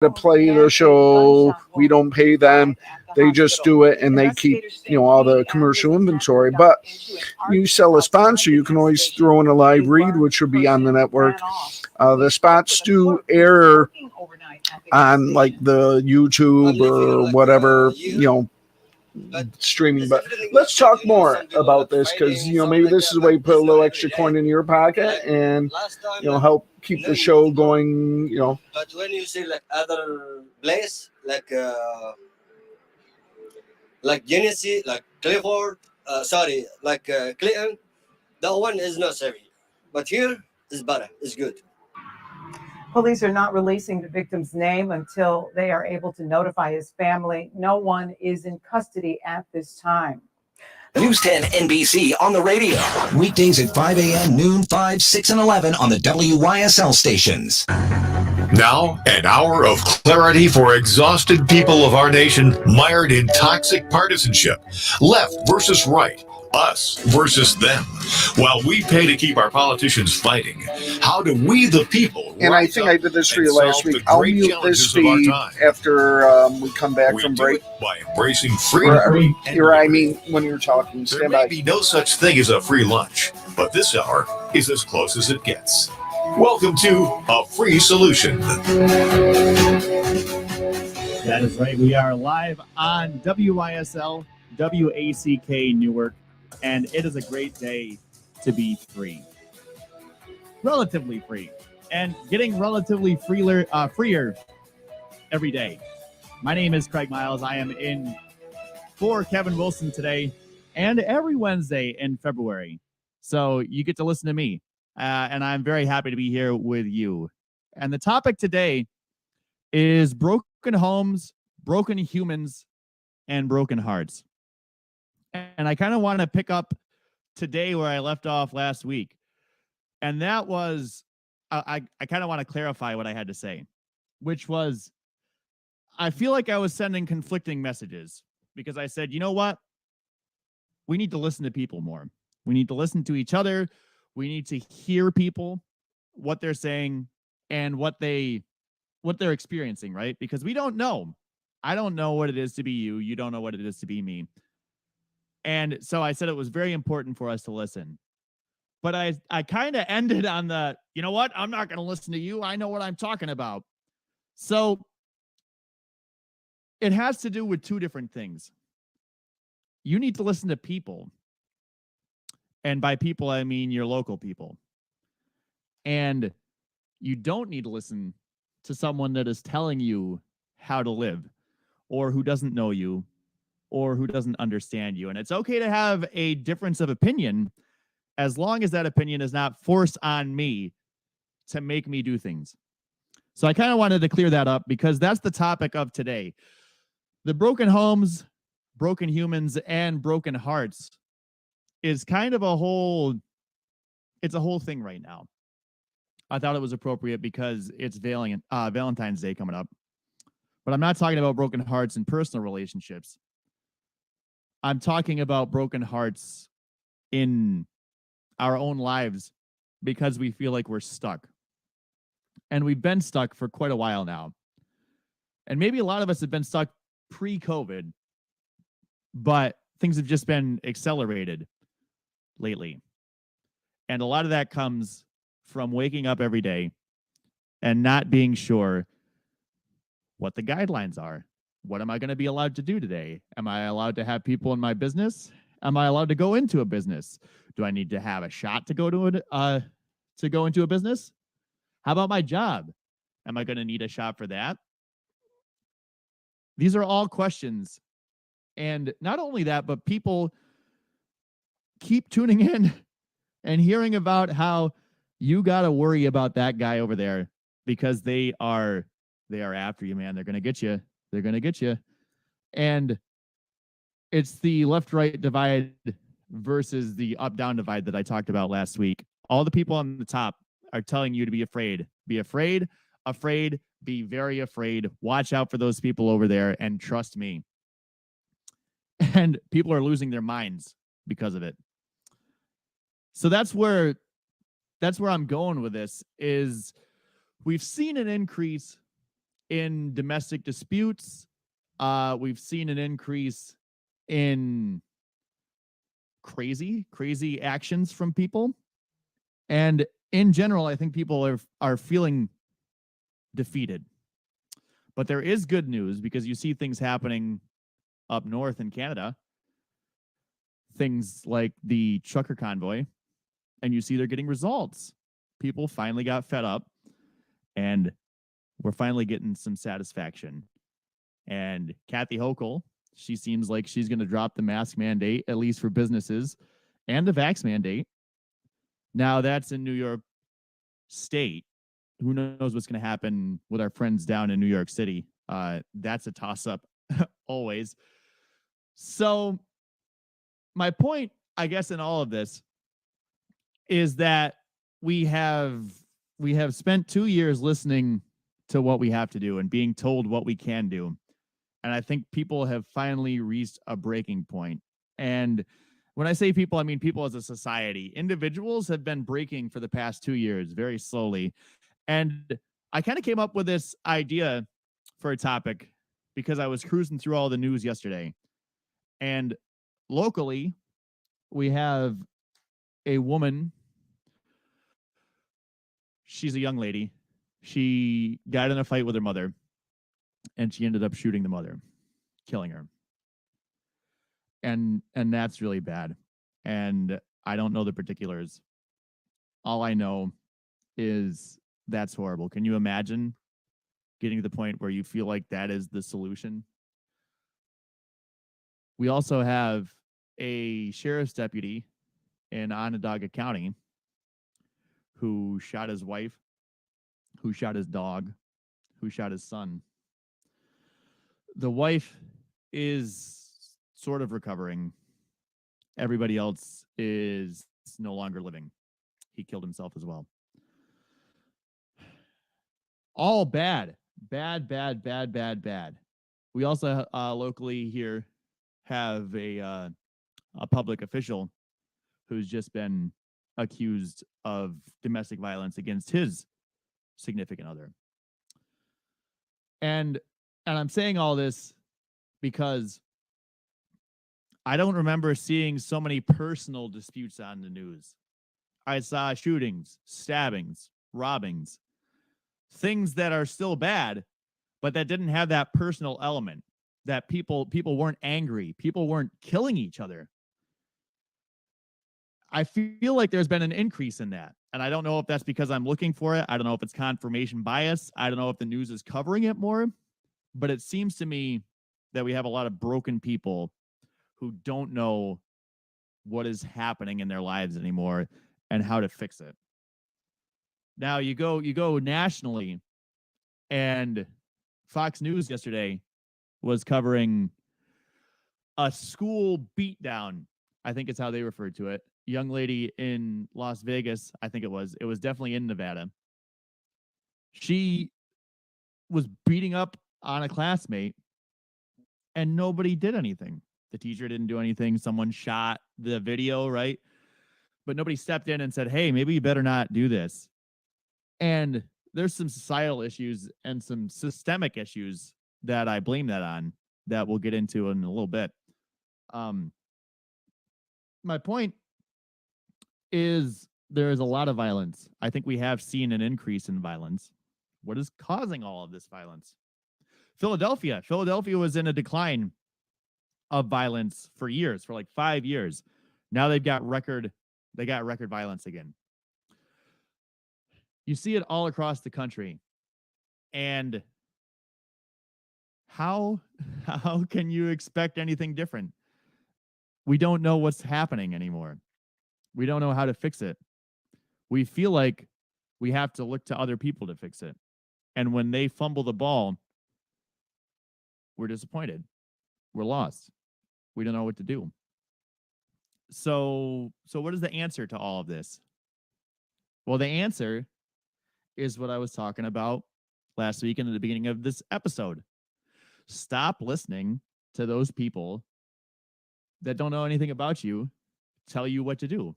to play the show. We don't pay them. They just do it and they keep, all the commercial inventory. But you sell a sponsor, you can always throw in a live read, which would be on the network. The spots do air on like the YouTube or whatever, streaming. But let's talk more about this because maybe this is a way to put a little extra coin in your pocket and help keep the show going. But when you see like other place like Genesee, like Clifford, sorry, like Clinton, that one is not heavy. But here is better, it's good. Police are not releasing the victim's name until they are able to notify his family. No one is in custody at this time. News 10 NBC on the radio. Weekdays at 5 a.m., noon, 5, 6, and 11 on the WYSL stations. Now, an hour of clarity for exhausted people of our nation mired in toxic partisanship. Left versus right. Us versus them. While we pay to keep our politicians fighting, how do we, the people, and I think I did this for you last week. I'll mute this feed after we come back from break. By embracing freedom. When you're talking, there may be no such thing as a free lunch, but this hour is as close as it gets. Welcome to A Free Solution. That is right. We are live on WYSL, WACK Newark, and it is a great day to be free. Relatively free. And getting relatively freer every day. My name is Craig Miles. I am in for Kevin Wilson today and every Wednesday in February. So you get to listen to me. And I'm very happy to be here with you. And the topic today is broken homes, broken humans, and broken hearts. And I kind of want to pick up today where I left off last week. And that was, I kind of want to clarify what I had to say, which was, I feel like I was sending conflicting messages because I said, you know what? We need to listen to people more. We need to listen to each other. We need to hear people, what they're saying, and what they're experiencing, right? Because we don't know. I don't know what it is to be you. You don't know what it is to be me. And so I said it was very important for us to listen. But I kind of ended on the, you know what? I'm not going to listen to you. I know what I'm talking about. So it has to do with two different things. You need to listen to people. And by people, I mean your local people. And you don't need to listen to someone that is telling you how to live or who doesn't know you or who doesn't understand you. And it's okay to have a difference of opinion as long as that opinion is not forced on me to make me do things. So I kind of wanted to clear that up because that's the topic of today. The broken homes, broken humans, and broken hearts is kind of a whole thing right now. I thought it was appropriate because it's Valentine's Day coming up. But I'm not talking about broken hearts in personal relationships. I'm talking about broken hearts in our own lives because we feel like we're stuck. And we've been stuck for quite a while now. And maybe a lot of us have been stuck pre-COVID, but things have just been accelerated lately. And a lot of that comes from waking up every day and not being sure what the guidelines are. What am I going to be allowed to do today? Am I allowed to have people in my business? Am I allowed to go into a business? Do I need to have a shot to go into a business? How about my job? Am I going to need a shot for that? These are all questions. And not only that, but people keep tuning in and hearing about how you got to worry about that guy over there because they are after you, man. They're going to get you. They're going to get you. And it's the left-right divide versus the up-down divide that I talked about last week. All the people on the top are telling you to be afraid. Be afraid, be very afraid. Watch out for those people over there and trust me. And people are losing their minds because of it. So that's where I'm going with this is we've seen an increase in domestic disputes. We've seen an increase in crazy actions from people. And in general, I think people are feeling defeated. But there is good news because you see things happening up north in Canada, things like the trucker convoy, and you see they're getting results. People finally got fed up, and we're finally getting some satisfaction. And Kathy Hochul, she seems like she's going to drop the mask mandate, at least for businesses, and the vax mandate. Now, that's in New York State. Who knows what's going to happen with our friends down in New York City? That's a toss-up always. So my point, I guess, in all of this is that we have spent 2 years listening to what we have to do and being told what we can do. And I think people have finally reached a breaking point. And when I say people, I mean people as a society. Individuals have been breaking for the past 2 years very slowly. And I kind of came up with this idea for a topic because I was cruising through all the news yesterday. And locally, we have a woman. She's a young lady. She got in a fight with her mother, and she ended up shooting the mother, killing her. And that's really bad. And I don't know the particulars. All I know is that's horrible. Can you imagine getting to the point where you feel like that is the solution? We also have a sheriff's deputy in Onondaga County who shot his wife, who shot his dog, who shot his son. The wife is sort of recovering. Everybody else is no longer living. He killed himself as well. All bad. Bad. We also locally here have a public official who's just been accused of domestic violence against his significant other. And I'm saying all this because I don't remember seeing so many personal disputes on the news. I saw shootings, stabbings, robbings, things that are still bad, but that didn't have that personal element, that people weren't angry, people weren't killing each other. I feel like there's been an increase in that. And I don't know if that's because I'm looking for it. I don't know if it's confirmation bias. I don't know if the news is covering it more. But it seems to me that we have a lot of broken people who don't know what is happening in their lives anymore and how to fix it. Now you go nationally, and Fox News yesterday was covering a school beatdown. I think it's how they referred to it. Young lady in Las Vegas, I think it was definitely in Nevada. She was beating up on a classmate and nobody did anything. The teacher didn't do anything. Someone shot the video, right? But nobody stepped in and said, hey, maybe you better not do this. And there's some societal issues and some systemic issues that I blame that on that we'll get into in a little bit. My point is there is a lot of violence. I think we have seen an increase in violence. What is causing all of this violence? Philadelphia was in a decline of violence for years, for like 5 years. Now they got record violence again. You see it all across the country. And how can you expect anything different? We don't know what's happening anymore. We don't know how to fix it. We feel like we have to look to other people to fix it. And when they fumble the ball, we're disappointed. We're lost. We don't know what to do. So what is the answer to all of this? Well, the answer is what I was talking about last week and at the beginning of this episode. Stop listening to those people that don't know anything about you tell you what to do.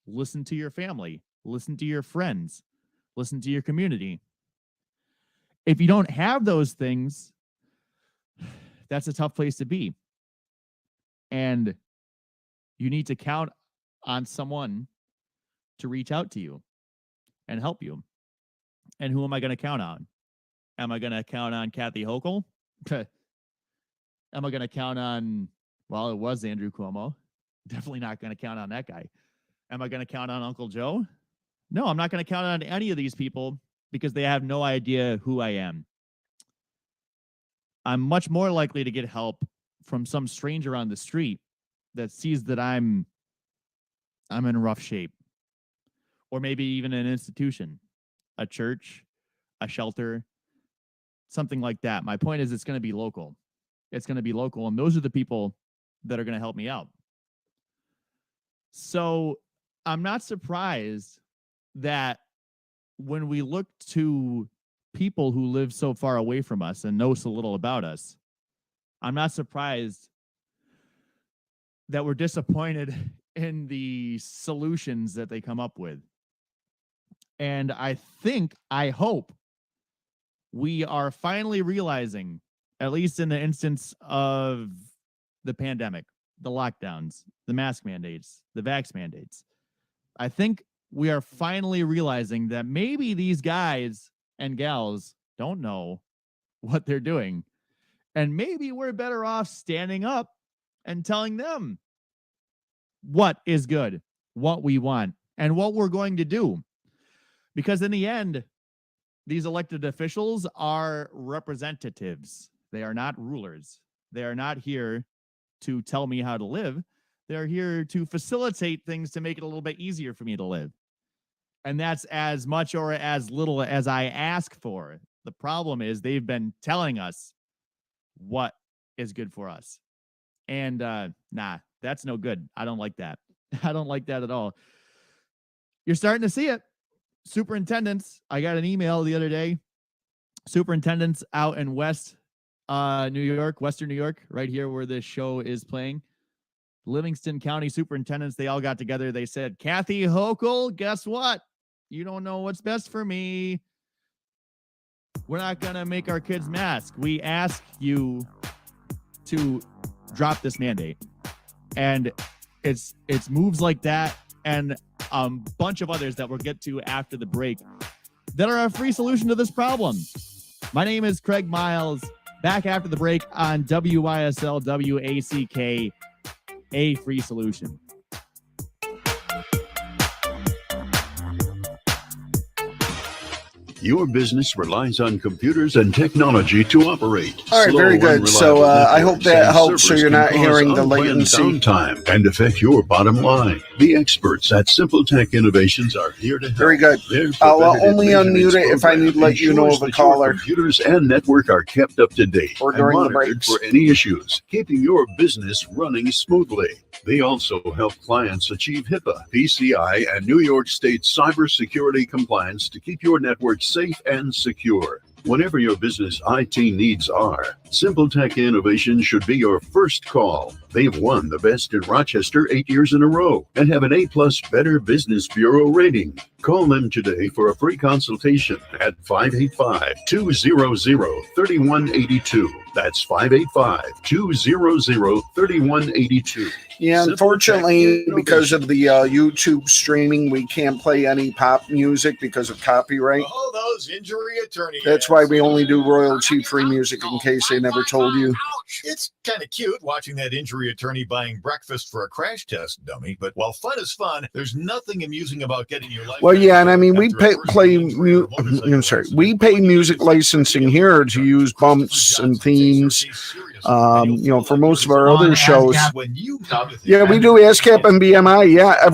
Listen to your family. Listen to your friends. Listen to your community. if you don't have those things, that's a tough place to be. And you need to count on someone to reach out to you and help you. And who am I going to count on? Am I going to count on Kathy Hochul? Am I going to count on, well, it was Andrew Cuomo. Definitely not going to count on that guy. Am I going to count on Uncle Joe? No, I'm not going to count on any of these people because they have no idea who I am. I'm much more likely to get help from some stranger on the street that sees that I'm in rough shape. Or maybe even an institution, a church, a shelter, something like that. My point is it's going to be local. It's going to be local, and those are the people that are going to help me out. So I'm not surprised that when we look to people who live so far away from us and know so little about us, I'm not surprised that we're disappointed in the solutions that they come up with. And I hope we are finally realizing, at least in the instance of the pandemic, the lockdowns, the mask mandates, the vax mandates, I think we are finally realizing that maybe these guys and gals don't know what they're doing. And maybe we're better off standing up and telling them what is good, what we want, and what we're going to do. Because in the end, these elected officials are representatives. They are not rulers. They are not here to tell me how to live. They're here to facilitate things to make it a little bit easier for me to live. And that's as much or as little as I ask for. The problem is they've been telling us what is good for us. And nah, that's no good. I don't like that. I don't like that at all. You're starting to see it. Superintendents, I got an email the other day. Superintendents out in Western New York, right here where this show is playing. Livingston County superintendents, they all got together. They said, Kathy Hochul, guess what? You don't know what's best for me. We're not going to make our kids mask. We ask you to drop this mandate. And it's moves like that and a bunch of others that we'll get to after the break that are a free solution to this problem. My name is Craig Miles. Back after the break on WYSL WACK, a free solution. Your business relies on computers and technology to operate. All right, very good. So I hope that helps so you're not hearing the latency. Downtime and affect your bottom line. The experts at Simple Tech Innovations are here to help. Very good. I'll only unmute it if I need to let you know of a caller. Computers and network are kept up to date or during the breaks for any issues, keeping your business running smoothly. They also help clients achieve HIPAA, PCI, and New York State cybersecurity compliance to keep your network safe and secure. Whatever your business IT needs are, Simple Tech Innovation should be your first call. They've won the best in Rochester 8 years in a row and have an A+ Better Business Bureau rating. Call them today for a free consultation at 585-200-3182. That's 585-200-3182. Yeah, unfortunately, because of the YouTube streaming, we can't play any pop music because of copyright. Oh, those injury attorneys. That's why we only do royalty-free music, in case they never told you. It's kind of cute watching that injury attorney buying breakfast for a crash test dummy, but while fun is fun, there's nothing amusing about getting your life. Well, yeah, and I mean, we pay music licensing here to use bumps and themes. For most of our other shows. Yeah, we do ASCAP and BMI. Yeah,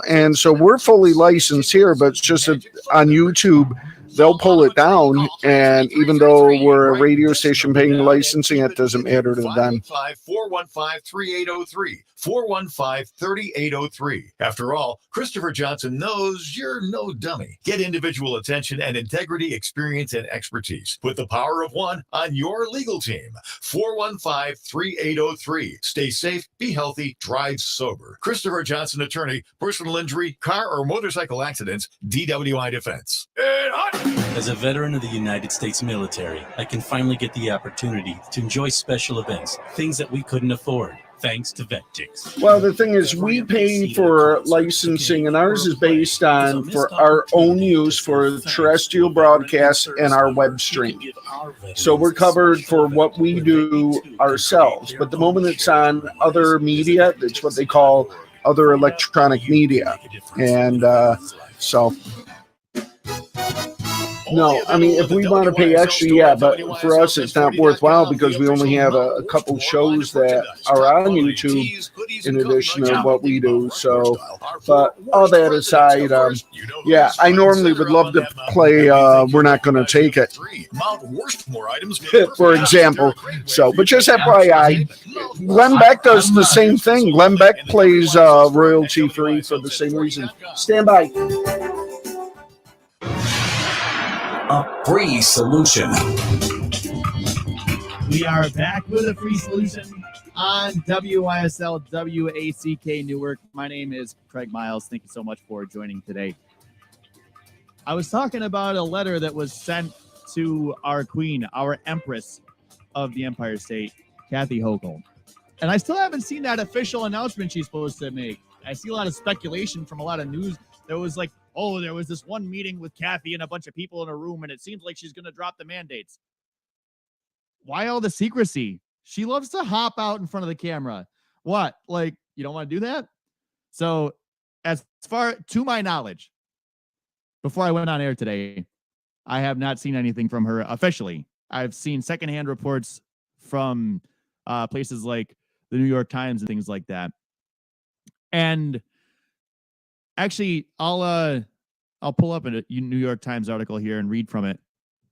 and so we're fully licensed here, but it's just that on YouTube, they'll pull it down. And even though we're a radio station paying licensing, it doesn't matter to them. 415-3803. 415-3803. After all, Christopher Johnson knows you're no dummy. Get individual attention and integrity, experience, and expertise. Put the power of one on your legal team. 415-3803. Stay safe, be healthy, drive sober. Christopher Johnson Attorney, personal injury, car or motorcycle accidents, DWI Defense. And hot As a veteran of the United States military, I can finally get the opportunity to enjoy special events, things that we couldn't afford, thanks to VetTix. Well, the thing is, we pay for licensing, and ours is based on for our own use for terrestrial broadcasts and our web stream. So we're covered for what we do ourselves. But the moment it's on other media, it's what they call other electronic media. And so... No, I mean, if we want to pay extra, yeah, but for us, it's not worthwhile because we only have a couple shows that are on YouTube in addition to what we do. So, but all that aside, yeah, I normally would love to play We're Not Gonna Take It, for example. So, but just FYI, Glenn Beck does the same thing. Glenn Beck plays royalty free for the same reason. Stand by. A free solution. We are back with a free solution on WYSL WACK Newark. My name is Craig Miles. Thank you so much for joining today. I was talking about a letter that was sent to our queen, our empress of the Empire State, Kathy Hochul. And I still haven't seen that official announcement she's supposed to make. I see a lot of speculation from a lot of news. There was like, oh, there was this one meeting with Kathy and a bunch of people in a room, and it seems like she's going to drop the mandates. Why all the secrecy? She loves to hop out in front of the camera. What? Like, you don't want to do that? So, as far to my knowledge, before I went on air today, I have not seen anything from her officially. I've seen secondhand reports from places like the New York Times and things like that. And actually, I'll pull up a New York Times article here and read from it.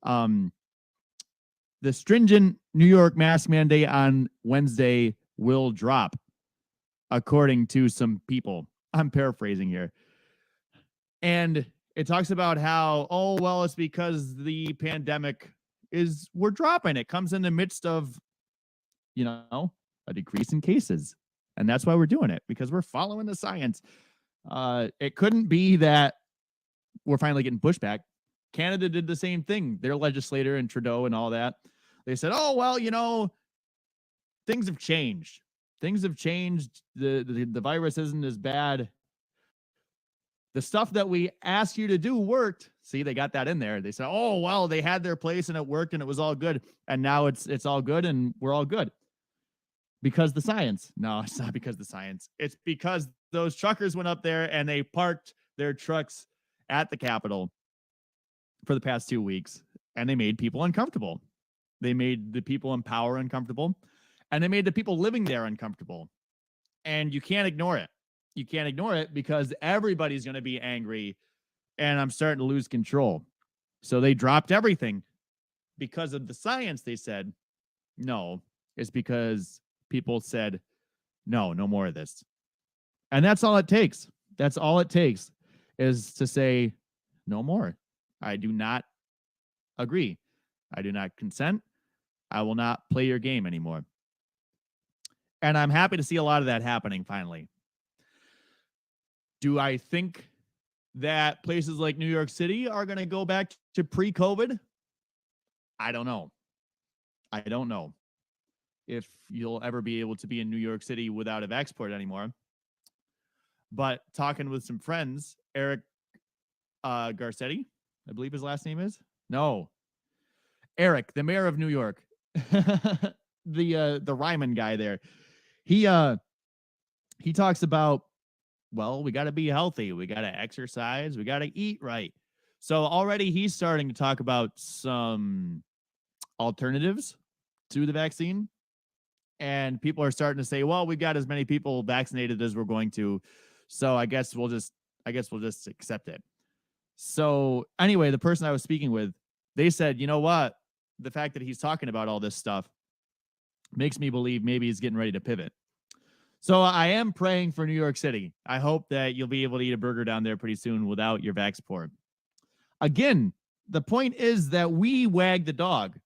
The stringent New York mask mandate on Wednesday will drop, according to some people. I'm paraphrasing here. And it talks about how, oh, well, it's because the pandemic we're dropping. It comes in the midst of, a decrease in cases. And that's why we're doing it, because we're following the science. It couldn't be that we're finally getting pushback. Canada did the same thing. Their legislator and Trudeau and all that. They said, oh, well, things have changed. Things have changed. The virus isn't as bad. The stuff that we asked you to do worked. See, they got that in there. They said, oh, well, they had their place and it worked and it was all good. And now it's all good and we're all good. Because the science. No, it's not because the science. It's because those truckers went up there and they parked their trucks at the Capitol for the past 2 weeks, and they made people uncomfortable. They made the people in power uncomfortable, and they made the people living there uncomfortable. And you can't ignore it. You can't ignore it because everybody's going to be angry, and I'm starting to lose control. So they dropped everything because of the science. They said, no, it's because people said, no more of this. And that's all it takes. That's all it takes is to say, no more. I do not agree. I do not consent. I will not play your game anymore. And I'm happy to see a lot of that happening finally. Do I think that places like New York City are going to go back to pre-COVID? I don't know. I don't know if you'll ever be able to be in New York City without a vaxport anymore. But talking with some friends, Eric Garcetti, I believe his last name is. No, Eric, the mayor of New York, the Ryman guy there. He talks about, well, we got to be healthy, we got to exercise, we got to eat right. So already he's starting to talk about some alternatives to the vaccine, and people are starting to say, well, we've got as many people vaccinated as we're going to, so I guess we'll just accept it. So anyway, the person I was speaking with, they said, you know what? The fact that he's talking about all this stuff makes me believe maybe he's getting ready to pivot. So I am praying for New York City. I hope that you'll be able to eat a burger down there pretty soon without your vaxport. Again, the point is that we wag the dog.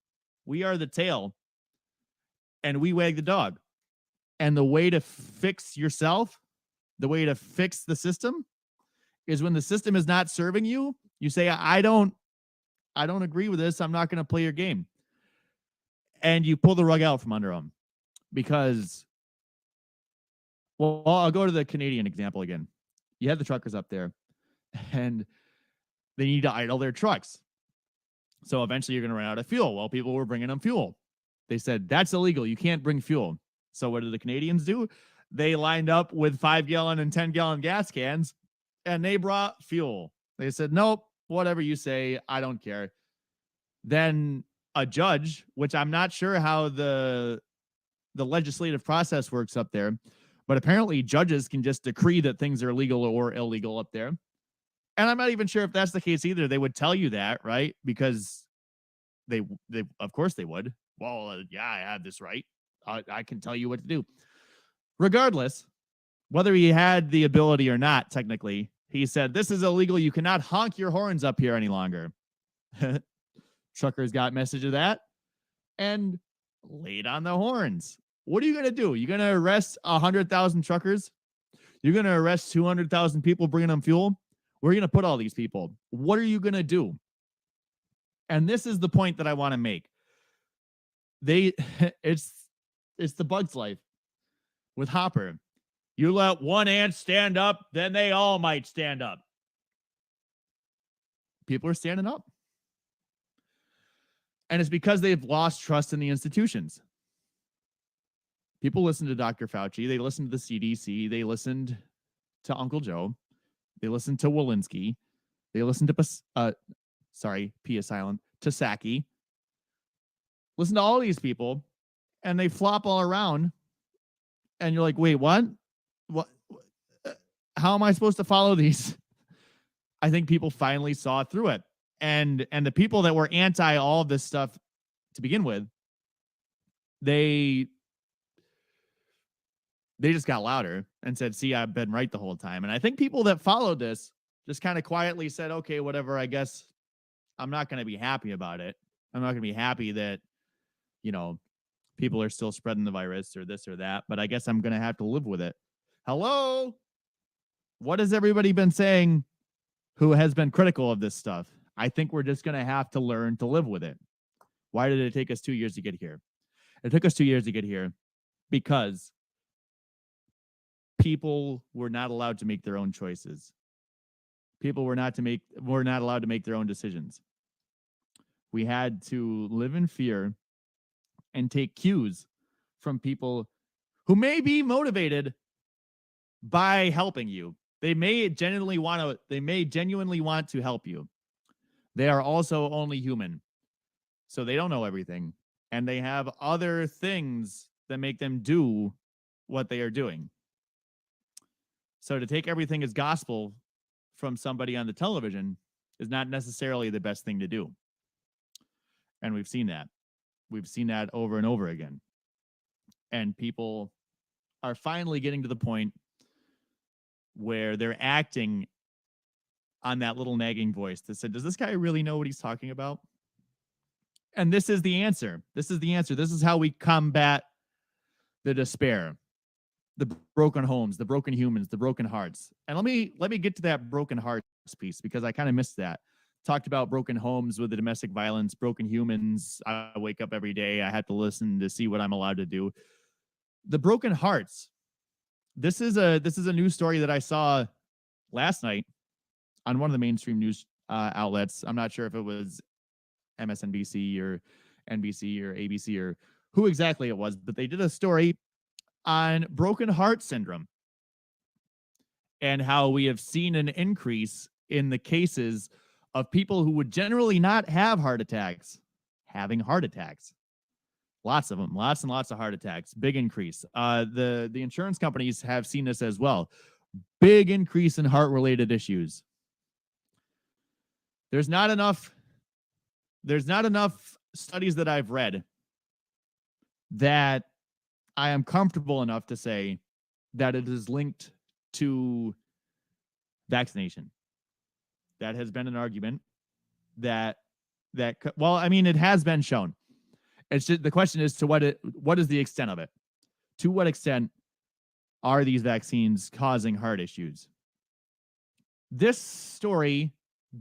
We are the tail, and we wag the dog. And the way to fix yourself, the way to fix the system, is when the system is not serving you, you say, I don't I don't agree with this. I'm not going to play your game. And you pull the rug out from under them because, well, I'll go to the Canadian example again. You have the truckers up there and they need to idle their trucks. So eventually you're going to run out of fuel. Well, people were bringing them fuel. They said, that's illegal. You can't bring fuel. So what did the Canadians do? They lined up with 5-gallon and 10-gallon gas cans and they brought fuel. They said, nope, whatever you say, I don't care. Then a judge, which I'm not sure how the legislative process works up there, but apparently judges can just decree that things are legal or illegal up there. And I'm not even sure if that's the case either. They would tell you that, right? Because they of course they would. Well, yeah, I have this right. I can tell you what to do. Regardless, whether he had the ability or not, technically, he said, this is illegal. You cannot honk your horns up here any longer. Truckers got message of that and laid on the horns. What are you going to do? You're going to arrest 100,000 truckers? You're going to arrest 200,000 people bringing them fuel? Where are you going to put all these people? What are you going to do? And this is the point that I want to make. It's the Bug's Life with Hopper. You let one ant stand up, then they all might stand up. People are standing up. And it's because they've lost trust in the institutions. People listen to Dr. Fauci. They listen to the CDC. They listened to Uncle Joe. They listened to Walensky. They listened to, P.S. Silent, to Psaki. Listen to all these people, and they flop all around. And you're like, wait, what? What? How am I supposed to follow these? I think people finally saw through it. And the people that were anti all of this stuff to begin with, they just got louder and said, see, I've been right the whole time. And I think people that followed this just kind of quietly said, okay, whatever, I guess I'm not going to be happy about it. I'm not going to be happy that, people are still spreading the virus or this or that, but I guess I'm going to have to live with it. Hello? What has everybody been saying who has been critical of this stuff? I think we're just going to have to learn to live with it. Why did it take us 2 years to get here? It took us 2 years to get here because people were not allowed to make their own choices. People were not allowed to make their own decisions. We had to live in fear and take cues from people who may be motivated by helping you. They may genuinely want to help you. They are also only human. So they don't know everything. And they have other things that make them do what they are doing. So to take everything as gospel from somebody on the television is not necessarily the best thing to do. And we've seen that. We've seen that over and over again. And people are finally getting to the point where they're acting on that little nagging voice that said, does this guy really know what he's talking about? And this is the answer. This is the answer. This is how we combat the despair, the broken homes, the broken humans, the broken hearts. And let me get to that broken hearts piece because I kind of missed that. Talked about broken homes with the domestic violence, broken humans. I wake up every day. I have to listen to see what I'm allowed to do. The broken hearts. This is a news story that I saw last night on one of the mainstream news outlets. I'm not sure if it was MSNBC or NBC or ABC or who exactly it was, but they did a story on broken heart syndrome and how we have seen an increase in the cases of people who would generally not have heart attacks, having heart attacks. Lots of them, lots and lots of heart attacks. Big increase. The insurance companies have seen this as well. Big increase in heart-related issues. There's not enough studies that I've read that I am comfortable enough to say that it is linked to vaccination. That has been an argument that well, I mean, it has been shown. It's just the question is to what is the extent of it? To what extent are these vaccines causing heart issues? This story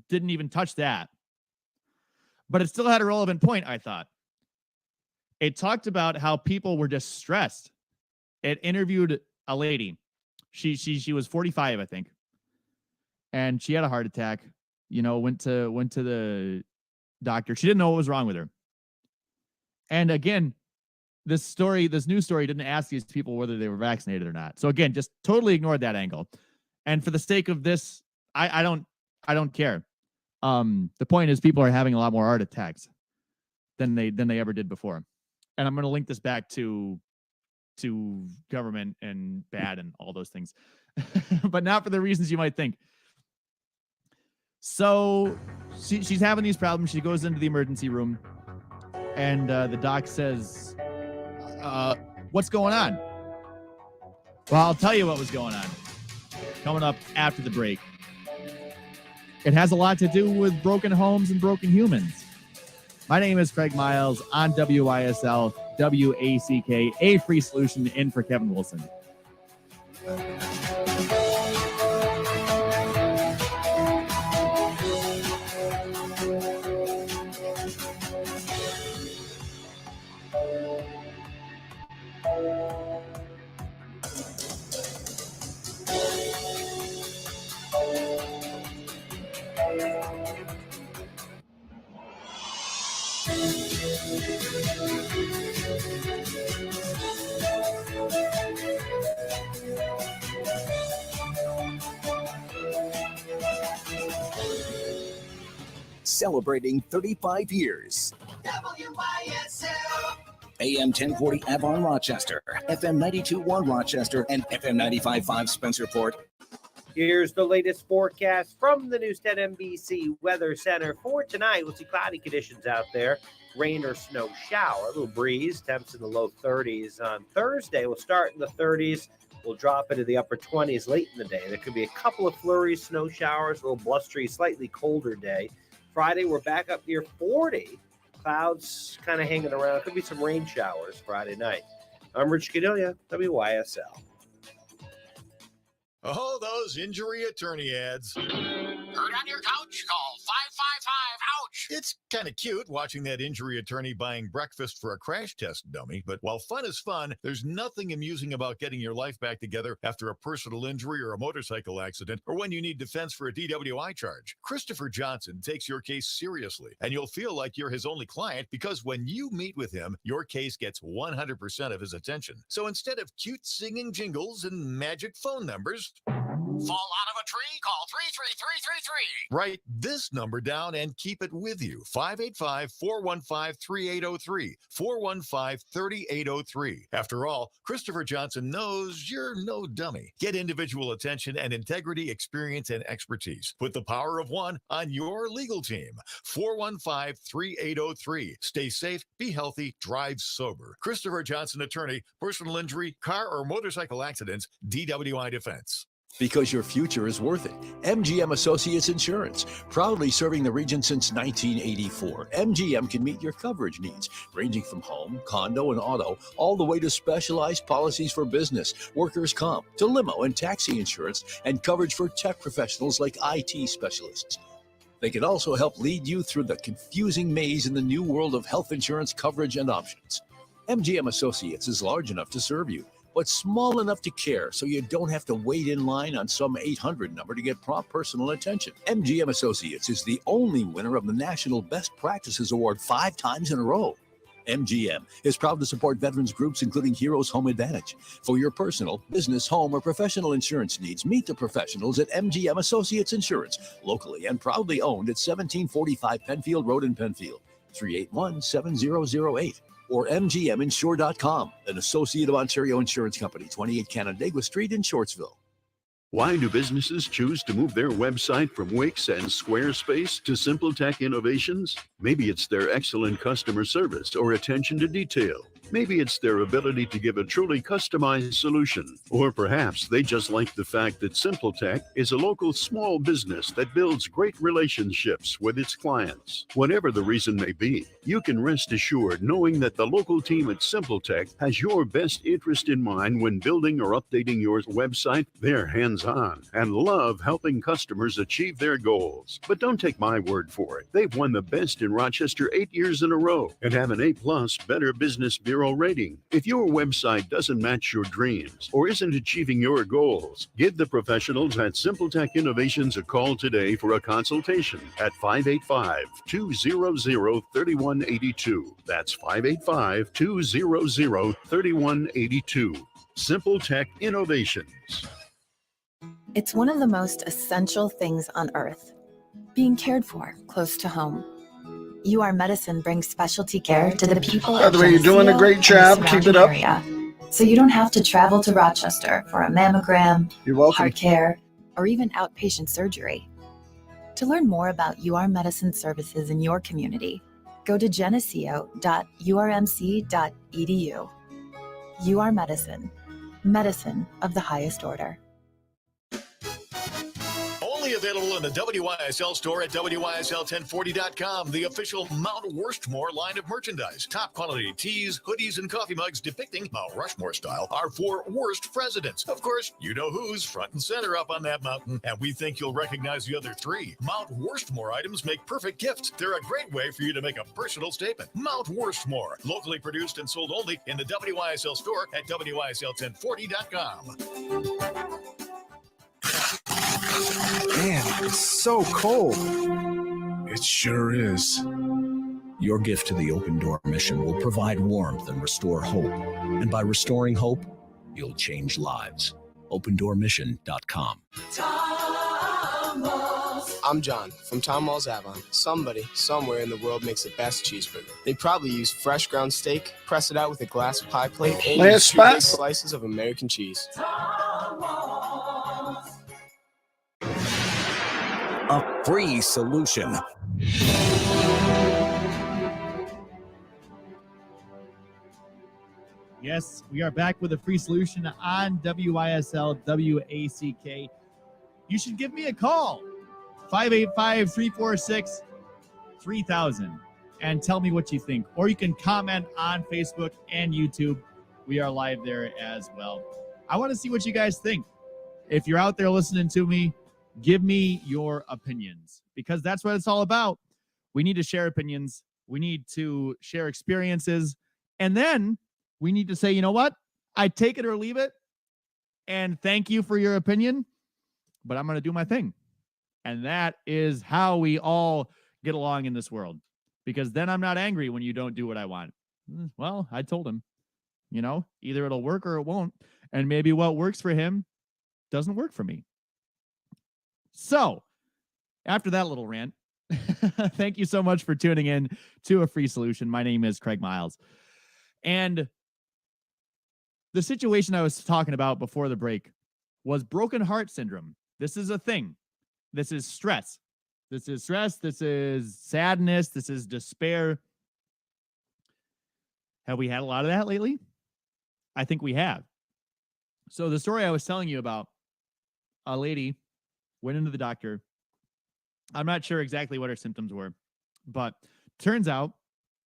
didn't even touch that. but it still had a relevant point, I thought. It talked about how people were just stressed. It interviewed a lady. She was 45, I think. And she had a heart attack, went to the doctor. She didn't know what was wrong with her. And again, this news story didn't ask these people whether they were vaccinated or not. So again, just totally ignored that angle. And for the sake of this, I don't care. The point is people are having a lot more heart attacks than they ever did before. And I'm going to link this back to government and bad and all those things, but not for the reasons you might think. So she's having these problems. She goes into the emergency room, and the doc says, what's going on? Well, I'll tell you what was going on. Coming up after the break. It has a lot to do with broken homes and broken humans. My name is Craig Miles on WYSL, WACK, a free solution in for Kevin Wilson. Celebrating 35 years. WYSL. AM 1040 Avon, Rochester, FM 92.1 Rochester, and FM 95.5 Spencerport. Here's the latest forecast from the Newstead NBC Weather Center for tonight. We'll see cloudy conditions out there. Rain or snow shower. A little breeze. Temps in the low 30s. On Thursday, we'll start in the 30s. We'll drop into the upper 20s late in the day. There could be a couple of flurries, snow showers, a little blustery, slightly colder day. Friday, we're back up near 40. Clouds kind of hanging around. Could be some rain showers Friday night. I'm Rich Cadelia, WYSL. Oh, those injury attorney ads. Hurt on your couch? Call 555-OUCH. It's kind of cute watching that injury attorney buying breakfast for a crash test dummy, but while fun is fun, there's nothing amusing about getting your life back together after a personal injury or a motorcycle accident, or when you need defense for a DWI charge. Christopher Johnson takes your case seriously, and you'll feel like you're his only client because when you meet with him, your case gets 100% of his attention. So instead of cute singing jingles and magic phone numbers, Fall out of a tree? Call 33333. write this number down and keep it with you. 585-415-3803. 415-3803. After all, Christopher Johnson knows you're no dummy. Get individual attention and integrity, experience, and expertise. Put the power of one on your legal team. 415-3803. Stay safe, be healthy, drive sober. Christopher Johnson Attorney, personal injury, car or motorcycle accidents, DWI Defense. Because your future is worth it. MGM Associates Insurance, proudly serving the region since 1984. MGM can meet your coverage needs, ranging from home, condo, and auto, all the way to specialized policies for business, workers' comp, to limo and taxi insurance, and coverage for tech professionals like IT specialists. They can also help lead you through the confusing maze in the new world of health insurance coverage and options. MGM Associates is large enough to serve you, but small enough to care so you don't have to wait in line on some 800 number to get prompt personal attention. MGM Associates is the only winner of the National Best Practices Award 5 times in a row. MGM is proud to support veterans groups including Heroes Home Advantage. For your personal, business, home, or professional insurance needs, meet the professionals at MGM Associates Insurance, locally and proudly owned at 1745 Penfield Road in Penfield, 381-7008. Or mgminsure.com, an associate of Ontario Insurance Company, 28 Canandaigua Street in Shortsville. Why do businesses choose to move their website from Wix and Squarespace to SimpleTech Innovations? Maybe it's their excellent customer service or attention to detail. Maybe it's their ability to give a truly customized solution. Or perhaps they just like the fact that SimpleTech is a local small business that builds great relationships with its clients. Whatever the reason may be, you can rest assured knowing that the local team at SimpleTech has your best interest in mind when building or updating your website. They're hands-on and love helping customers achieve their goals. But don't take my word for it. They've won the best in Rochester 8 years in a row and have an A+ Better Business Bureau rating. If your website doesn't match your dreams or isn't achieving your goals, give the professionals at SimpleTech Innovations a call today for a consultation at 585-200-3182. That's 585-200-3182. SimpleTech Innovations. It's one of the most essential things on earth, being cared for close to home. UR Medicine brings specialty care to the people By the way, you're doing a great job. Keep it up. area, so you don't have to travel to Rochester for a mammogram, You're welcome. heart care, or even outpatient surgery. To learn more about UR Medicine services in your community, go to geneseo.urmc.edu. UR Medicine, medicine of the highest order. Only available in the WYSL store at WYSL1040.com, the official Mount Worstmore line of merchandise. Top quality tees, hoodies, and coffee mugs depicting Mount Rushmore style are for worst presidents. Of course, you know who's front and center up on that mountain, and we think you'll recognize the other three. Mount Worstmore items make perfect gifts. They're a great way for you to make a personal statement. Mount Worstmore, locally produced and sold only in the WYSL store at WYSL1040.com. Man, it's so cold. It sure is. Your gift to the Open Door mission will provide warmth and restore hope. And by restoring hope, you'll change lives. OpenDoorMission.com. I'm John from Tom Malls Avon. Somebody, somewhere in the world makes the best cheeseburger. They probably use fresh ground steak, press it out with a glass pie plate, and use 2 big slices of American cheese. A free solution. Yes, we are back with a free solution on WYSL WACK. You should give me a call, 585-346-3000, and tell me what you think. Or you can comment on Facebook and YouTube. We are live there as well. I want to see what you guys think. If you're out there listening to me, give me your opinions, because that's what it's all about. We need to share opinions. We need to share experiences. And then we need to say, you know what? I take it or leave it. And thank you for your opinion, but I'm going to do my thing. And that is how we all get along in this world, because then I'm not angry when you don't do what I want. Well, I told him, either it'll work or it won't. And maybe what works for him doesn't work for me. So after that little rant, thank you so much for tuning in to A Free Solution. My name is Craig Miles. And the situation I was talking about before the break was broken heart syndrome. This is a thing. This is stress. This is stress. This is sadness. This is despair. Have we had a lot of that lately? I think we have. So the story I was telling you about, a lady went into the doctor. I'm not sure exactly what her symptoms were, but turns out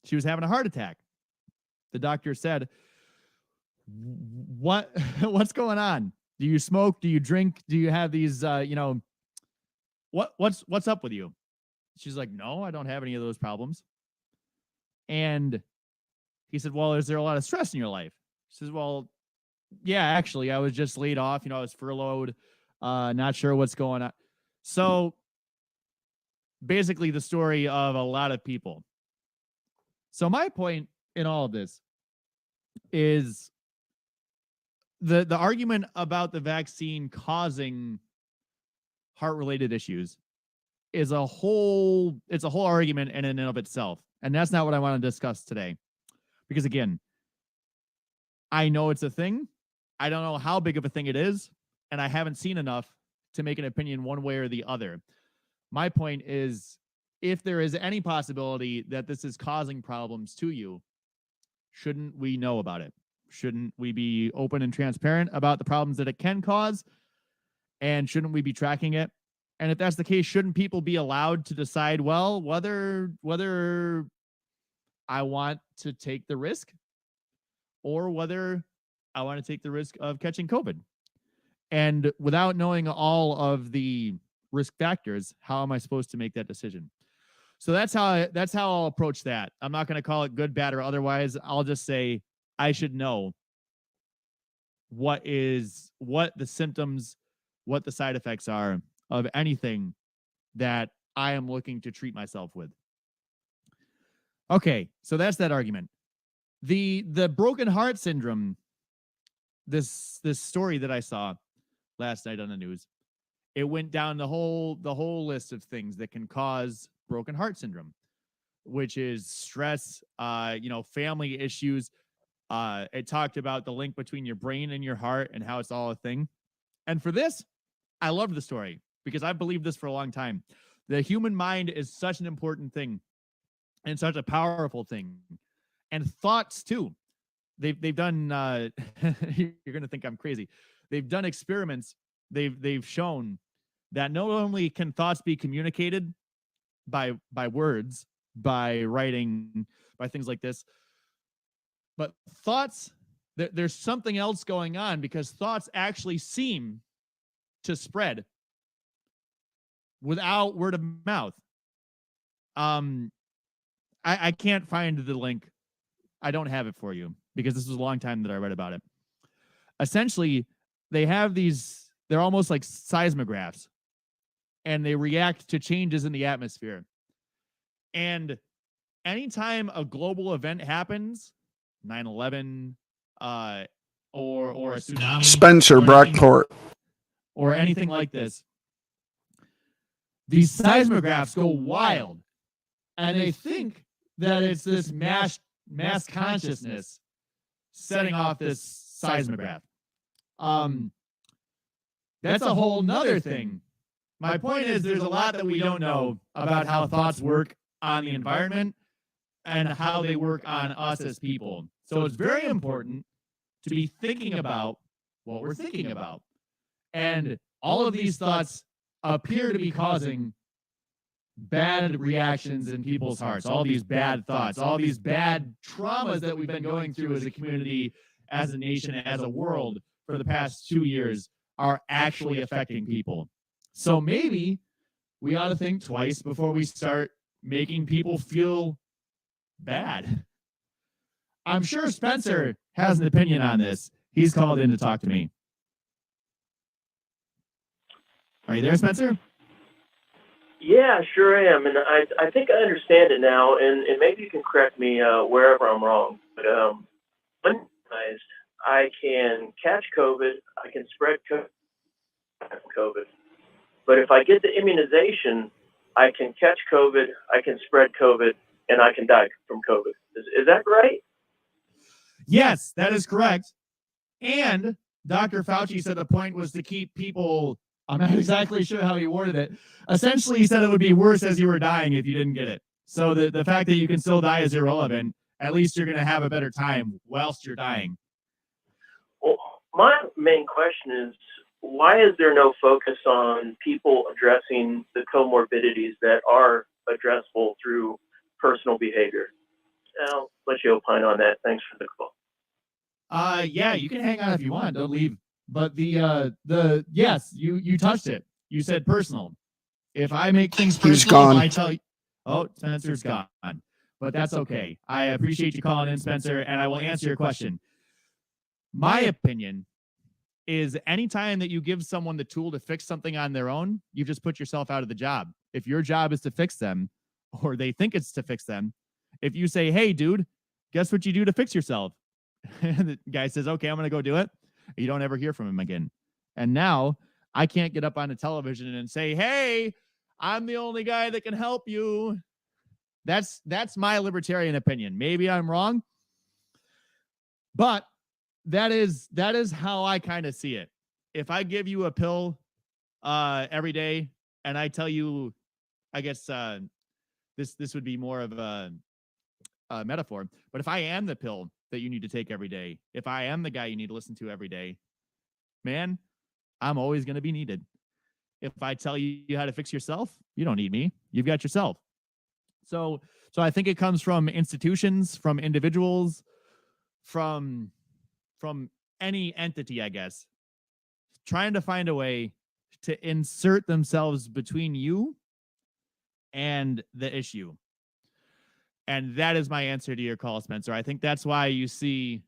she was having a heart attack. The doctor said, what's going on? Do you smoke? Do you drink? Do you have these, what's up with you? She's like, no, I don't have any of those problems. And he said, well, is there a lot of stress in your life? She says, well, yeah, actually, I was just laid off. I was furloughed. Not sure what's going on. So basically the story of a lot of people. So my point in all of this is the argument about the vaccine causing heart-related issues is a whole argument in and of itself. And that's not what I want to discuss today. Because again, I know it's a thing. I don't know how big of a thing it is, and I haven't seen enough to make an opinion one way or the other. My point is, if there is any possibility that this is causing problems to you, shouldn't we know about it? Shouldn't we be open and transparent about the problems that it can cause? And shouldn't we be tracking it? And if that's the case, shouldn't people be allowed to decide, well, whether I want to take the risk or whether I want to take the risk of catching COVID? And without knowing all of the risk factors, how am I supposed to make that decision? So that's how I'll approach that. I'm not going to call it good, bad, or otherwise. I'll just say I should know what the symptoms, what the side effects are of anything that I am looking to treat myself with. Okay, so that's that argument. The broken heart syndrome, this story that I saw last night on the news, it went down the whole list of things that can cause broken heart syndrome, which is stress, family issues. It talked about the link between your brain and your heart and how it's all a thing. And for this, I loved the story because I believed this for a long time. The human mind is such an important thing and such a powerful thing. And thoughts too. They've done you're going to think I'm crazy. They've done experiments. They've shown that not only can thoughts be communicated by words, by writing, by things like this, but thoughts, there's something else going on because thoughts actually seem to spread without word of mouth. I can't find the link. I don't have it for you because this was a long time that I read about it. Essentially, they have they're almost like seismographs, and they react to changes in the atmosphere. And anytime a global event happens, 9/11, or a tsunami, Spencer, Brockport, or anything like this, these seismographs go wild, and they think that it's this mass consciousness setting off this seismograph. That's a whole nother thing. My point is there's a lot that we don't know about how thoughts work on the environment and how they work on us as people. So it's very important to be thinking about what we're thinking about. And all of these thoughts appear to be causing bad reactions in people's hearts, all these bad thoughts, all these bad traumas that we've been going through as a community, as a nation, as a world for the past 2 years are actually affecting people. So maybe we ought to think twice before we start making people feel bad. I'm sure Spencer has an opinion on this. He's called in to talk to me. Are you there, Spencer? Yeah, sure am, and I think I understand it now, and maybe you can correct me wherever I'm wrong. But I can catch COVID, I can spread COVID, but if I get the immunization, I can catch COVID, I can spread COVID, and I can die from COVID. Is that right? Yes, that is correct. And Dr. Fauci said the point was to keep people, I'm not exactly sure how he worded it. Essentially, he said it would be worse as you were dying if you didn't get it. So the fact that you can still die is irrelevant. At least you're going to have a better time whilst you're dying. Well, my main question is, why is there no focus on people addressing the comorbidities that are addressable through personal behavior? I'll let you opine on that. Thanks for the call. Yeah, you can hang on if you want. Don't leave. But yes, you touched it. You said personal. If I make things personal, He's gone. I tell you, oh, Spencer's gone. But that's okay. I appreciate you calling in, Spencer, and I will answer your question. My opinion is anytime that you give someone the tool to fix something on their own, you've just put yourself out of the job. If your job is to fix them, or they think it's to fix them, if you say, hey, dude, guess what you do to fix yourself? And the guy says, okay, I'm going to go do it. You don't ever hear from him again. And now I can't get up on the television and say, hey, I'm the only guy that can help you. That's my libertarian opinion. Maybe I'm wrong, but that is how I kind of see it. If I give you a pill every day and I tell you, I guess this would be more of a metaphor, but if I am the pill that you need to take every day, if I am the guy you need to listen to every day, man, I'm always going to be needed. If I tell you how to fix yourself, you don't need me. You've got yourself. So I think it comes from institutions, from individuals, from any entity, I guess, trying to find a way to insert themselves between you and the issue. And that is my answer to your call, Spencer. I think that's why you see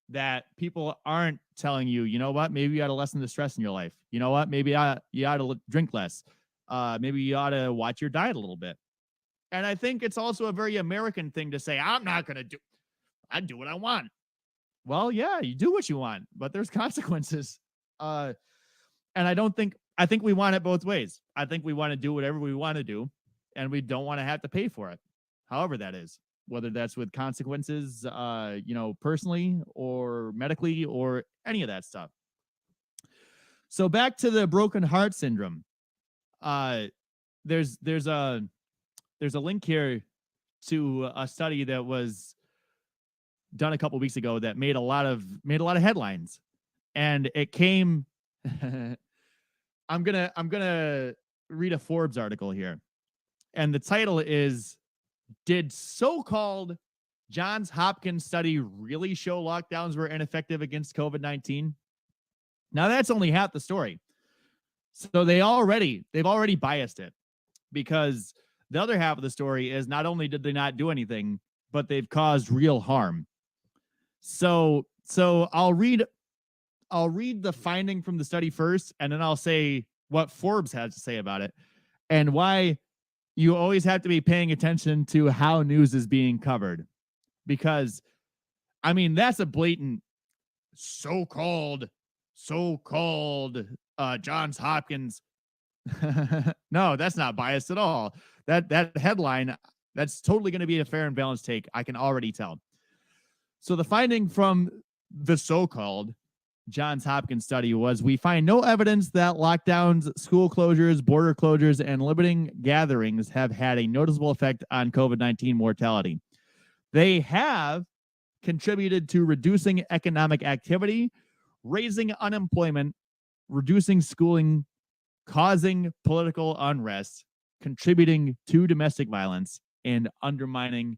that people aren't telling you, you know what, maybe you ought to lessen the stress in your life. You know what, maybe you ought to drink less. Maybe you ought to watch your diet a little bit. And I think it's also a very American thing to say, I do what I want. Well, yeah, you do what you want, but there's consequences. And I think we want it both ways. I think we want to do whatever we want to do, and we don't want to have to pay for it. However that is, whether that's with consequences, personally or medically or any of that stuff. So back to the broken heart syndrome. There's a link here to a study that was done a couple weeks ago that made a lot of headlines, and it came. I'm gonna read a Forbes article here, and the title is, "Did so-called Johns Hopkins study really show lockdowns were ineffective against COVID-19?" Now that's only half the story. So they've already biased it, because the other half of the story is not only did they not do anything, but they've caused real harm. So I'll read the finding from the study first, and then I'll say what Forbes has to say about it and why you always have to be paying attention to how news is being covered. Because, I mean, that's a blatant so-called Johns Hopkins. No, that's not biased at all. That headline, that's totally going to be a fair and balanced take. I can already tell. So the finding from the so-called Johns Hopkins study was, we find no evidence that lockdowns, school closures, border closures, and limiting gatherings have had a noticeable effect on COVID-19 mortality. They have contributed to reducing economic activity, raising unemployment, reducing schooling, causing political unrest, contributing to domestic violence, and undermining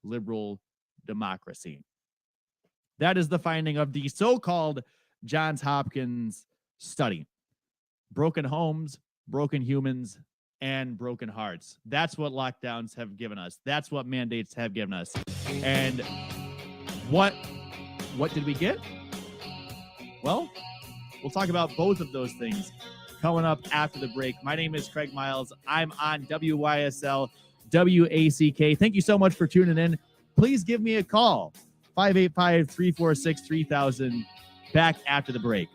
liberal democracy. That is the finding of the so-called Johns Hopkins study. Broken homes, broken humans, and broken hearts. That's what lockdowns have given us. That's what mandates have given us. And what did we get? Well, we'll talk about both of those things coming up after the break. My name is Craig Miles. I'm on WYSL WACK. Thank you so much for tuning in. Please give me a call. 585-346-3000. Back after the break.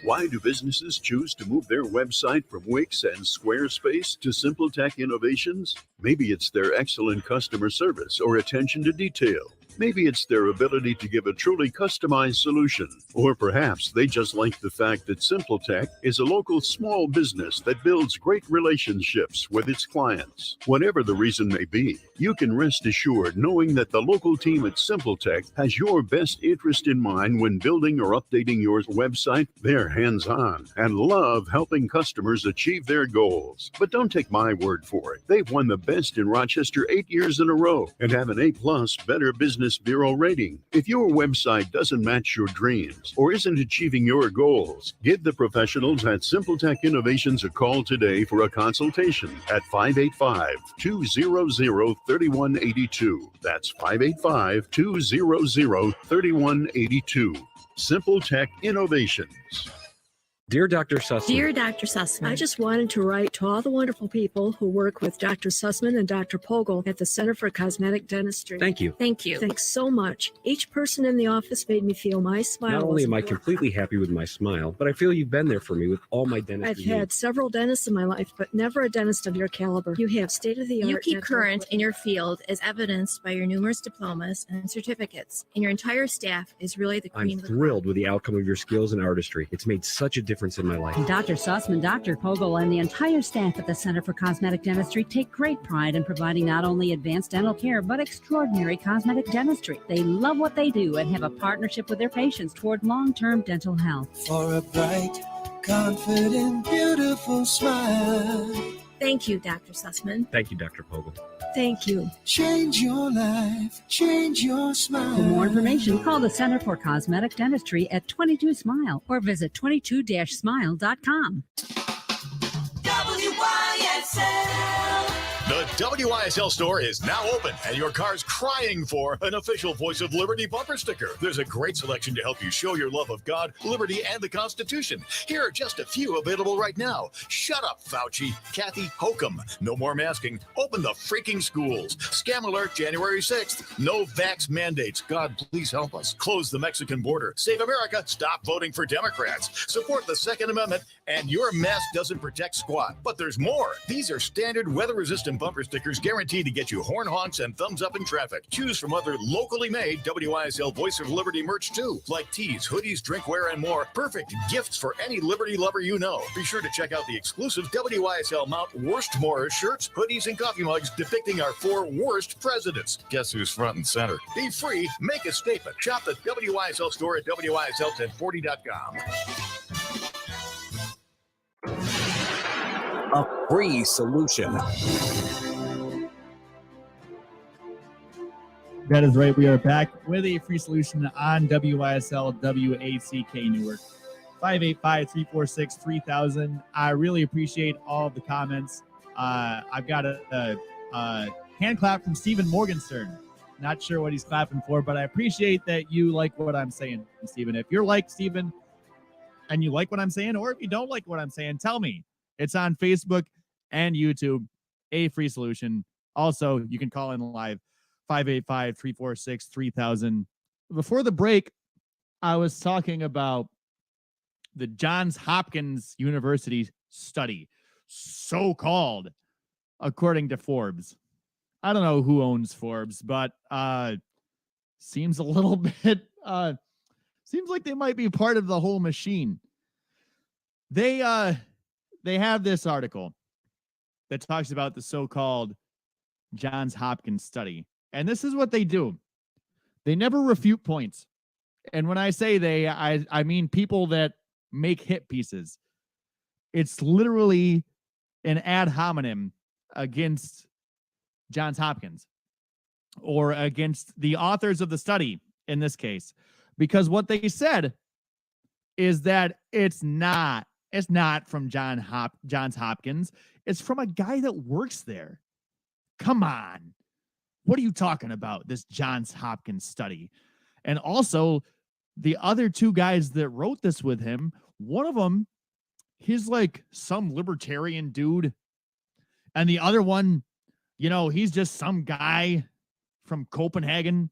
Why do businesses choose to move their website from Wix and Squarespace to SimpleTech Innovations? Maybe it's their excellent customer service or attention to detail. Maybe it's their ability to give a truly customized solution. Or perhaps they just like the fact that SimpleTech is a local small business that builds great relationships with its clients. Whatever the reason may be, you can rest assured knowing that the local team at SimpleTech has your best interest in mind when building or updating your website. They're hands-on and love helping customers achieve their goals. But don't take my word for it. They've won the best in Rochester 8 years in a row and have an A+ Better Business Bureau rating. If your website doesn't match your dreams or isn't achieving your goals, give the professionals at SimpleTech Innovations a call today for a consultation at 585-200-3182. That's 585-200-3182. SimpleTech Innovations. Dear Dr. Sussman. Dear Dr. Sussman, I just wanted to write to all the wonderful people who work with Dr. Sussman and Dr. Pogel at the Center for Cosmetic Dentistry. Thank you. Thank you. Thanks so much. Each person in the office made me feel my smile. Not only am I was completely happy with my smile, but I feel you've been there for me with all my dentistry I've had needs. several dentists in my life, but never a dentist of your caliber. You have state-of-the-art. You keep dental current in your field as evidenced by your numerous diplomas and certificates, and your entire staff is really the I'm cream of the thrilled with the outcome of your skills and artistry. It's made such a difference in my life. Dr. Sussman, Dr. Pogel, and the entire staff at the Center for Cosmetic Dentistry take great pride in providing not only advanced dental care, but extraordinary cosmetic dentistry. They love what they do and have a partnership with their patients toward long-term dental health. For a bright, confident, beautiful smile. Thank you, Dr. Sussman. Thank you, Dr. Pogel. Thank you. Change your life, change your smile. For more information, call the Center for Cosmetic Dentistry at 22 Smile or visit 22-smile.com. WYSL. The WYSL store is now open, and your car's crying for an official Voice of Liberty bumper sticker. There's a great selection to help you show your love of God, liberty, and the Constitution. Here are just a few available right now. Shut up, Fauci. Kathy Hokum. No more masking. Open the freaking schools. Scam alert January 6th. No vax mandates. God, please help us. Close the Mexican border. Save America. Stop voting for Democrats. Support the Second Amendment. And your mask doesn't protect squat. But there's more. These are standard weather-resistant bumper stickers guaranteed to get you horn honks and thumbs up in traffic. Choose from other locally made WYSL Voice of Liberty merch too, like tees, hoodies, drinkware, and more. Perfect gifts for any Liberty lover you know. Be sure to check out the exclusive WYSL Mount Worstmore shirts, hoodies, and coffee mugs depicting our 4 worst presidents. Guess who's front and center? Be free, make a statement. Shop the WYSL store at WYSL1040.com. A free solution. That is right. We are back with a free solution on WYSL WACK Newark. 585-346-3000. I really appreciate all of the comments. I've got a hand clap from Stephen Morgenstern. Not sure what he's clapping for, but I appreciate that you like what I'm saying, Stephen. If you're like Stephen and you like what I'm saying, or if you don't like what I'm saying, tell me. It's on Facebook and YouTube, a free solution. Also, you can call in live, 585-346-3000. Before the break, I was talking about the Johns Hopkins University study, so-called, according to Forbes. I don't know who owns Forbes, but seems a little bit, seems like they might be part of the whole machine. They have this article that talks about the so-called Johns Hopkins study. And this is what they do. They never refute points. And when I say they, I mean people that make hit pieces. It's literally an ad hominem against Johns Hopkins or against the authors of the study in this case. Because what they said is that it's not from Johns Hopkins. It's from a guy that works there. Come on. What are you talking about? This Johns Hopkins study. And also the other 2 guys that wrote this with him, one of them, he's like some libertarian dude. And the other one, he's just some guy from Copenhagen,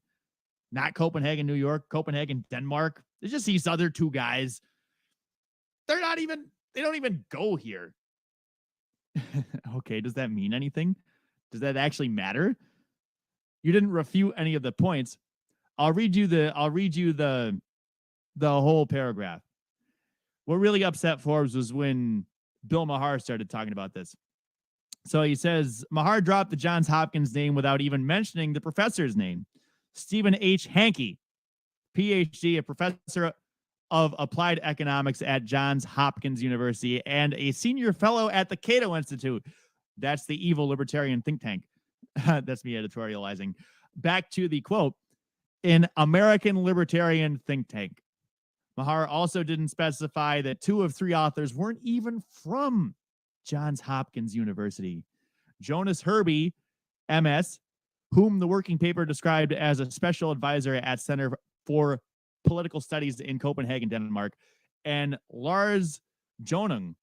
not Copenhagen, New York, Copenhagen, Denmark. There's just these other 2 guys. They don't even go here. Okay, does that mean anything? Does that actually matter? You didn't refute any of the points. I'll read you the whole paragraph. What really upset Forbes was when Bill Maher started talking about this. So he says, Maher dropped the Johns Hopkins name without even mentioning the professor's name. Stephen H. Hankey, PhD, a professor of applied economics at Johns Hopkins University and a senior fellow at the Cato Institute. That's the evil libertarian think tank. That's me editorializing. Back to the quote, an American libertarian think tank. Maher also didn't specify that 2 of 3 authors weren't even from Johns Hopkins University. Jonas Herby, MS, whom the working paper described as a special advisor at Center for Political Studies in Copenhagen, Denmark, and Lars Jonung,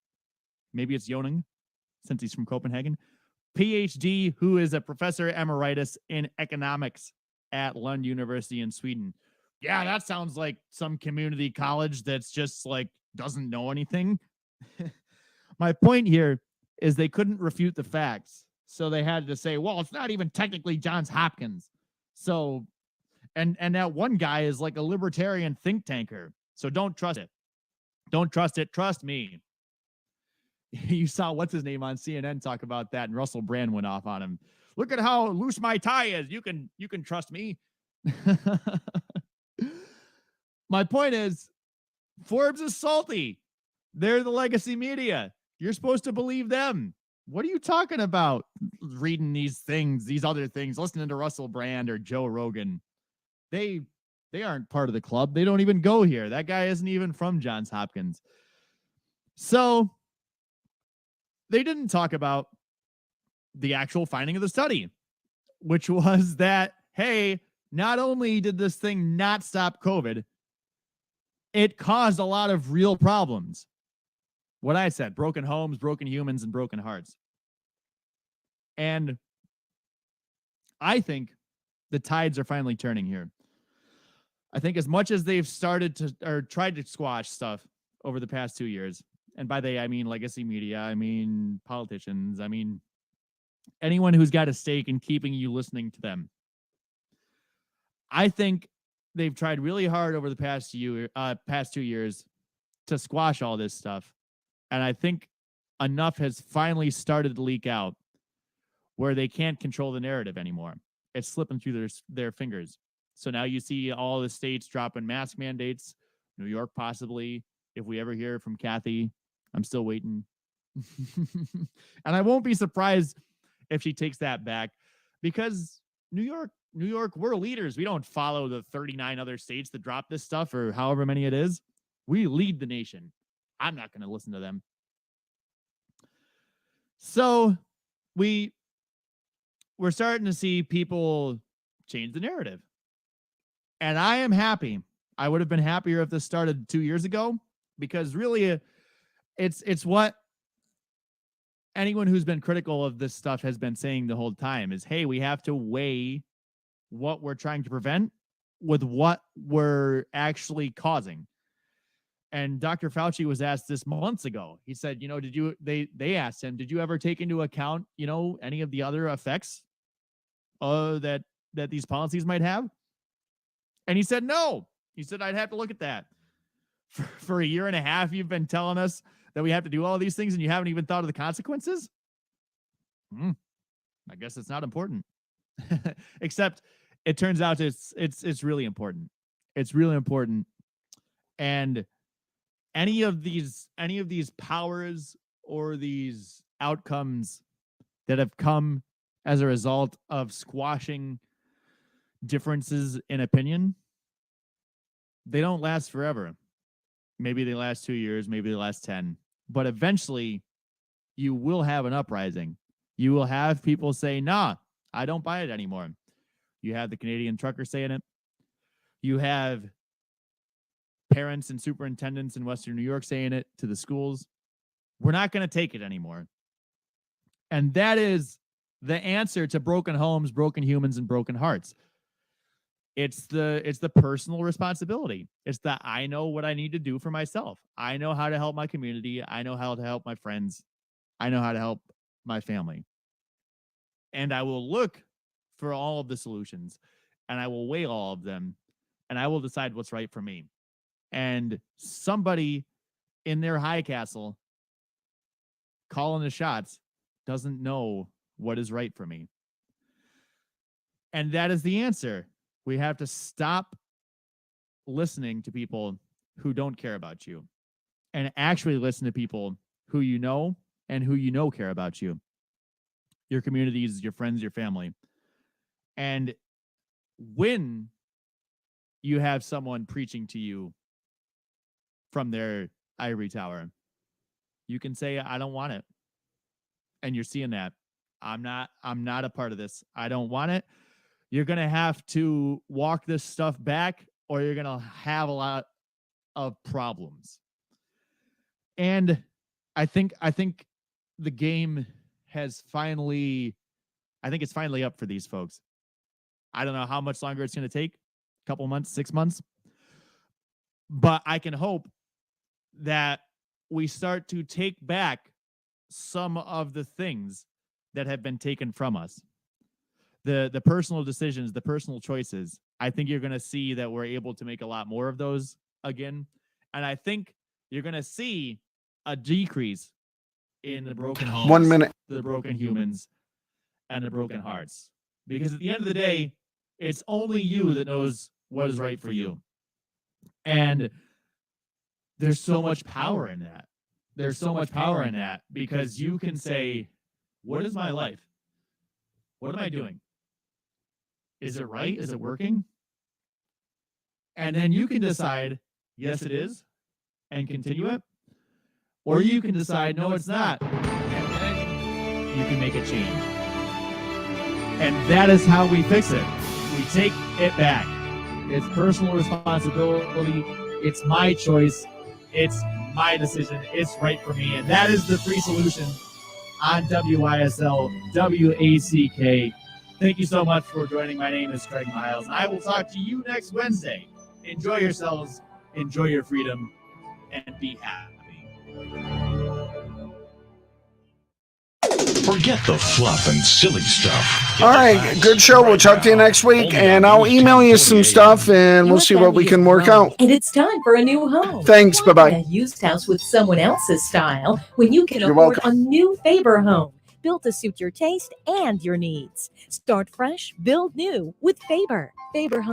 maybe it's Jonung, since he's from Copenhagen, PhD, who is a professor emeritus in economics at Lund University in Sweden. Yeah, that sounds like some community college that's just like doesn't know anything. My point here is they couldn't refute the facts. So they had to say, well, it's not even technically Johns Hopkins. So, and that one guy is like a libertarian think tanker. So don't trust it. Don't trust it. Trust me. You saw what's his name on CNN talk about that, and Russell Brand went off on him. Look at how loose my tie is. You can trust me. My point is, Forbes is salty. They're the legacy media. You're supposed to believe them. What are you talking about? Reading these things, these other things, listening to Russell Brand or Joe Rogan. They aren't part of the club. They don't even go here. That guy isn't even from Johns Hopkins. So they didn't talk about the actual finding of the study, which was that, hey, not only did this thing not stop COVID, it caused a lot of real problems. What I said, broken homes, broken humans, and broken hearts. And I think the tides are finally turning here. I think as much as they've started to, or tried to squash stuff over the past 2 years, and by they, I mean legacy media, I mean politicians, I mean anyone who's got a stake in keeping you listening to them. I think they've tried really hard over the past 2 years to squash all this stuff. And I think enough has finally started to leak out where they can't control the narrative anymore. It's slipping through their fingers. So now you see all the states dropping mask mandates, New York possibly. If we ever hear from Kathy, I'm still waiting. And I won't be surprised if she takes that back, because New York, we're leaders. We don't follow the 39 other states that drop this stuff or however many it is. We lead the nation. I'm not going to listen to them. So we're starting to see people change the narrative. And I am happy. I would have been happier if this started 2 years ago, because really it's what anyone who's been critical of this stuff has been saying the whole time is, hey, we have to weigh what we're trying to prevent with what we're actually causing. And Dr. Fauci was asked this months ago. He said, they asked him, did you ever take into account, any of the other effects that these policies might have? And he said, no. He said, I'd have to look at that. For a year and a half, you've been telling us that we have to do all these things and you haven't even thought of the consequences? I guess it's not important. Except it turns out it's really important. It's really important. And any of these powers or these outcomes that have come as a result of squashing differences in opinion, they don't last forever. Maybe they last 2 years, maybe they last 10, but eventually you will have an uprising. You will have people say, nah, I don't buy it anymore. You have the Canadian trucker saying it. You have parents and superintendents in Western New York saying it to the schools. We're not going to take it anymore. And that is the answer to broken homes, broken humans, and broken hearts. It's the personal responsibility. It's that I know what I need to do for myself. I know how to help my community. I know how to help my friends. I know how to help my family. And I will look for all of the solutions, and I will weigh all of them, and I will decide what's right for me. And somebody in their high castle calling the shots doesn't know what is right for me. And that is the answer. We have to stop listening to people who don't care about you and actually listen to people who you know and who you know care about you, your communities, your friends, your family. And when you have someone preaching to you from their ivory tower, you can say, I don't want it. And you're seeing that. I'm not a part of this. I don't want it. You're going to have to walk this stuff back, or you're going to have a lot of problems. And I think the game has finally, I think it's finally up for these folks. I don't know how much longer it's going to take, a couple months, 6 months, but I can hope that we start to take back some of the things that have been taken from us. The personal decisions, the personal choices. I think you're going to see that we're able to make a lot more of those again. And I think you're going to see a decrease in the broken homes, 1 minute, the broken humans, and the broken hearts. Because at the end of the day, it's only you that knows what is right for you. And there's so much power in that. There's so much power in that because you can say, what is my life? What am I doing? Is it right? Is it working? And then you can decide, yes, it is, and continue it. Or you can decide, no, it's not. And then you can make a change. And that is how we fix it. We take it back. It's personal responsibility. It's my choice. It's my decision. It's right for me. And that is the free solution on WYSL WACK. Thank you so much for joining. My name is Craig Miles, and I will talk to you next Wednesday. Enjoy yourselves, enjoy your freedom, and be happy. Forget the fluff and silly stuff. All right, good show. We'll talk to you next week, and I'll email you some stuff, and we'll see what we can work out. And it's time for a new home. Thanks, bye-bye. A used house with someone else's style when you can You're afford welcome. a new Faber home. Built to suit your taste and your needs. Start fresh, build new with Faber. Faber Home.